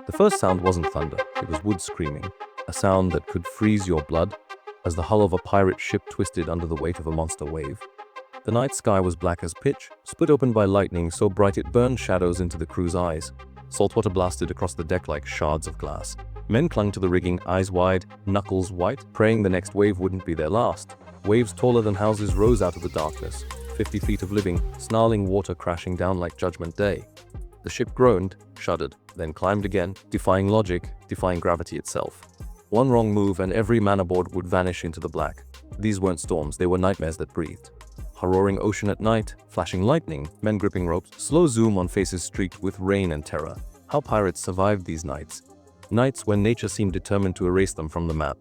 The first sound wasn't thunder, it was wood screaming, a sound that could freeze your blood as the hull of a pirate ship twisted under the weight of a monster wave. The night sky was black as pitch, split open by lightning so bright it burned shadows into the crew's eyes. Saltwater blasted across the deck like shards of glass. Men clung to the rigging, eyes wide, knuckles white, praying the next wave wouldn't be their last. Waves taller than houses rose out of the darkness, 50 feet of living, snarling water crashing down like Judgment Day. The ship groaned, shuddered, then climbed again, defying logic, defying gravity itself. One wrong move and every man aboard would vanish into the black. These weren't storms, they were nightmares that breathed. A roaring ocean at night, flashing lightning, men gripping ropes, slow zoom on faces streaked with rain and terror. How pirates survived these nights. Nights when nature seemed determined to erase them from the map,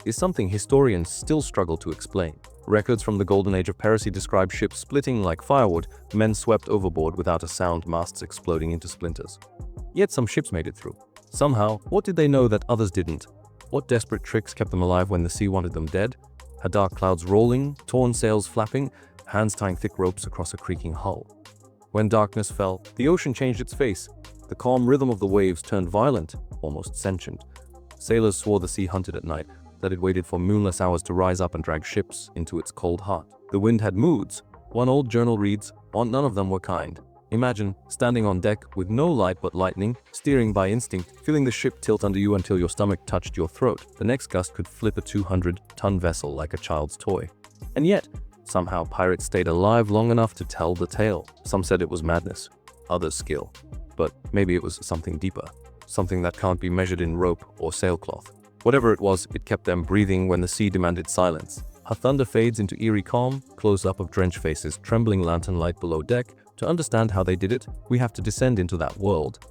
is something historians still struggle to explain. Records from the golden age of piracy describe ships splitting like firewood, men swept overboard without a sound, masts exploding into splinters. Yet some ships made it through. Somehow, what did they know that others didn't? What desperate tricks kept them alive when the sea wanted them dead? Had dark clouds rolling, torn sails flapping, hands tying thick ropes across a creaking hull. When darkness fell, the ocean changed its face. The calm rhythm of the waves turned violent, almost sentient. Sailors swore the sea hunted at night, that it waited for moonless hours to rise up and drag ships into its cold heart. The wind had moods. One old journal reads, none of them were kind. Imagine standing on deck with no light but lightning, steering by instinct, feeling the ship tilt under you until your stomach touched your throat. The next gust could flip a 200-ton vessel like a child's toy. And yet, somehow pirates stayed alive long enough to tell the tale. Some said it was madness, others skill. But maybe it was something deeper, something that can't be measured in rope or sailcloth. Whatever it was, it kept them breathing when the sea demanded silence. A thunder fades into eerie calm, close-up of drenched faces, trembling lantern light below deck. To understand how they did it, we have to descend into that world.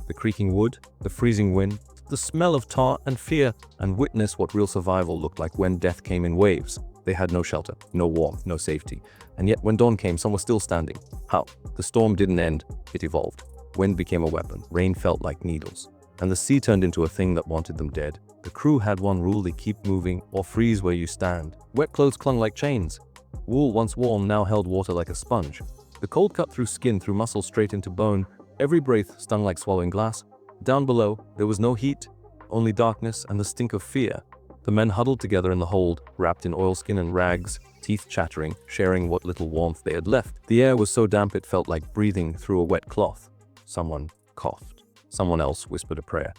The creaking wood, the freezing wind, the smell of tar and fear, and witness what real survival looked like when death came in waves. They had no shelter, no warmth, no safety. And yet when dawn came, some were still standing. How? The storm didn't end, it evolved. Wind became a weapon, rain felt like needles. And the sea turned into a thing that wanted them dead. The crew had one rule: they keep moving or freeze where you stand. Wet clothes clung like chains. Wool, once warm, now held water like a sponge. The cold cut through skin, through muscle, straight into bone. Every breath stung like swallowing glass. Down below, there was no heat, only darkness and the stink of fear. The men huddled together in the hold, wrapped in oilskin and rags, teeth chattering, sharing what little warmth they had left. The air was so damp it felt like breathing through a wet cloth. Someone coughed. Someone else whispered a prayer.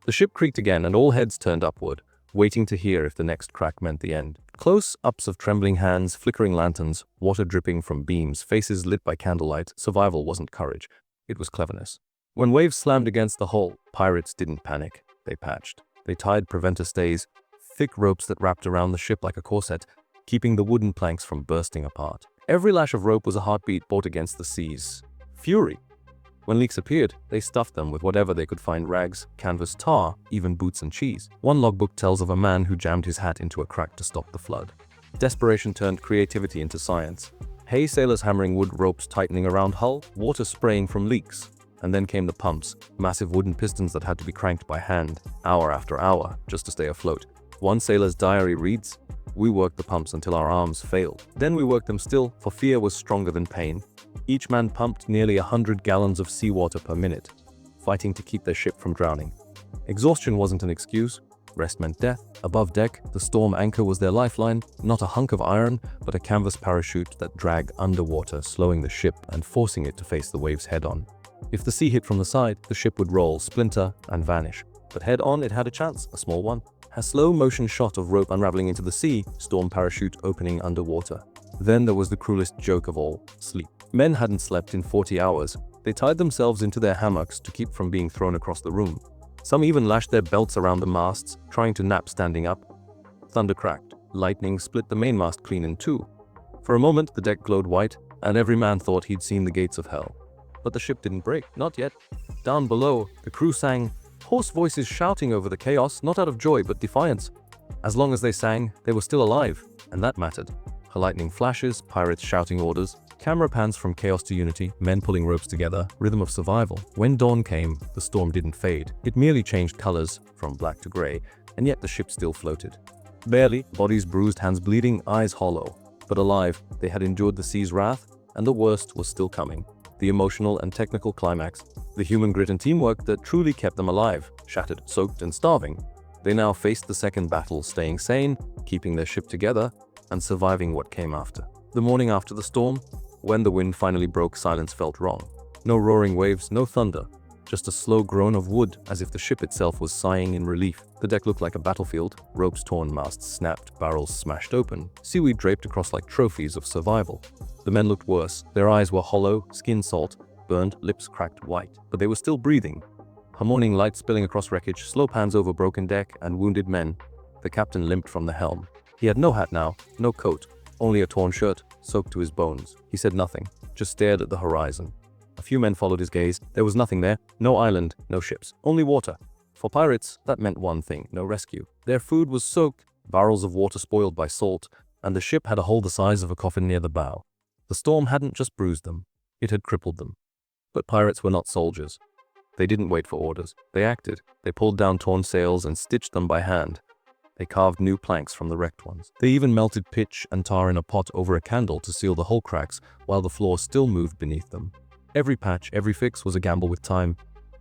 The ship creaked again and all heads turned upward, waiting to hear if the next crack meant the end. Close-ups of trembling hands, flickering lanterns, water dripping from beams, faces lit by candlelight. Survival wasn't courage, it was cleverness. When waves slammed against the hull, pirates didn't panic. They patched. They tied preventer stays, thick ropes that wrapped around the ship like a corset, keeping the wooden planks from bursting apart. Every lash of rope was a heartbeat brought against the sea's fury. When leaks appeared, they stuffed them with whatever they could find: rags, canvas, tar, even boots and cheese. One logbook tells of a man who jammed his hat into a crack to stop the flood. Desperation turned creativity into science. Hay sailors hammering wood ropes tightening around hull, water spraying from leaks. And then came the pumps, massive wooden pistons that had to be cranked by hand, hour after hour, just to stay afloat. One sailor's diary reads, "We worked the pumps until our arms failed. Then we worked them still, for fear was stronger than pain." Each man pumped nearly 100 gallons of seawater per minute, fighting to keep their ship from drowning. Exhaustion wasn't an excuse. Rest meant death. Above deck, the storm anchor was their lifeline, not a hunk of iron, but a canvas parachute that dragged underwater, slowing the ship and forcing it to face the waves head-on. If the sea hit from the side, the ship would roll, splinter, and vanish. But head-on, it had a chance, a small one. A slow-motion shot of rope unraveling into the sea, storm parachute opening underwater. Then there was the cruelest joke of all: sleep. Men hadn't slept in 40 hours. They tied themselves into their hammocks to keep from being thrown across the room. Some even lashed their belts around the masts, trying to nap standing up. Thunder cracked. Lightning split the mainmast clean in two. For a moment, the deck glowed white, and every man thought he'd seen the gates of hell. But the ship didn't break, not yet. Down below, the crew sang, hoarse voices shouting over the chaos, not out of joy but defiance. As long as they sang, they were still alive, and that mattered. Lightning flashes, pirates shouting orders, camera pans from chaos to unity, men pulling ropes together, rhythm of survival. When dawn came, the storm didn't fade. It merely changed colors from black to gray, and yet the ship still floated. Barely, bodies bruised, hands bleeding, eyes hollow. But alive, they had endured the sea's wrath, and the worst was still coming. the emotional and technical climax, the human grit and teamwork that truly kept them alive, shattered, soaked, and starving. They now faced the second battle, staying sane, keeping their ship together, and surviving what came after. The morning after the storm, when the wind finally broke, silence felt wrong. No roaring waves, no thunder, just a slow groan of wood, as if the ship itself was sighing in relief. The deck looked like a battlefield, ropes torn, masts snapped, barrels smashed open, seaweed draped across like trophies of survival. The men looked worse. Their eyes were hollow, skin salt, burned, lips cracked white, but they were still breathing. A morning light spilling across wreckage, slow pans over broken deck and wounded men. The captain limped from the helm. He had no hat now, no coat, only a torn shirt, soaked to his bones. He said nothing, just stared at the horizon. A few men followed his gaze. There was nothing there, no island, no ships, only water. For pirates, that meant one thing, no rescue. Their food was soaked, barrels of water spoiled by salt, and the ship had a hole the size of a coffin near the bow. The storm hadn't just bruised them, it had crippled them. But pirates were not soldiers. They didn't wait for orders. They acted. They pulled down torn sails and stitched them by hand. They carved new planks from the wrecked ones. They even melted pitch and tar in a pot over a candle to seal the hull cracks while the floor still moved beneath them. Every patch, every fix was a gamble with time.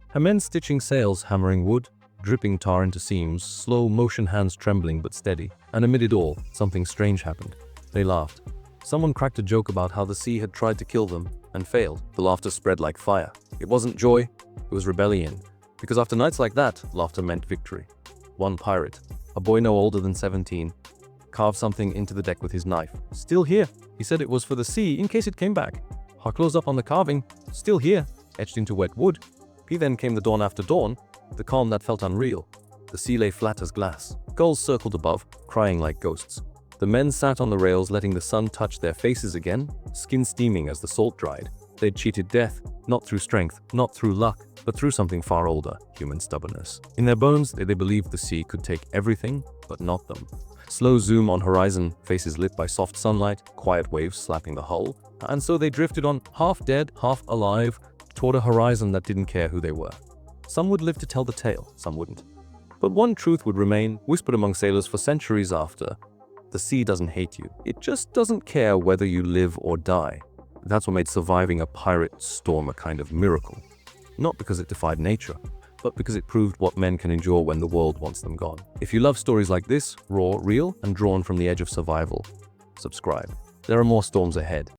Her men stitching sails, hammering wood, dripping tar into seams, slow motion hands trembling but steady. And amid it all, something strange happened. They laughed. Someone cracked a joke about how the sea had tried to kill them and failed. The laughter spread like fire. It wasn't joy, it was rebellion. Because after nights like that, laughter meant victory. One pirate, a boy no older than 17, carved something into the deck with his knife. "Still here." He said it was for the sea in case it came back. I closed up on the carving. "Still here," etched into wet wood. Then came the dawn after dawn, the calm that felt unreal. The sea lay flat as glass. Gulls circled above, crying like ghosts. The men sat on the rails, letting the sun touch their faces again, skin steaming as the salt dried. They'd cheated death, not through strength, not through luck, but through something far older, human stubbornness. In their bones, they believed the sea could take everything, but not them. Slow zoom on horizon, faces lit by soft sunlight, quiet waves slapping the hull. And so they drifted on, half dead, half alive, toward a horizon that didn't care who they were. Some would live to tell the tale, some wouldn't. But one truth would remain, whispered among sailors for centuries after. The sea doesn't hate you. It just doesn't care whether you live or die. That's what made surviving a pirate storm a kind of miracle. Not because it defied nature, but because it proved what men can endure when the world wants them gone. If you love stories like this, raw, real, and drawn from the edge of survival, subscribe. There are more storms ahead.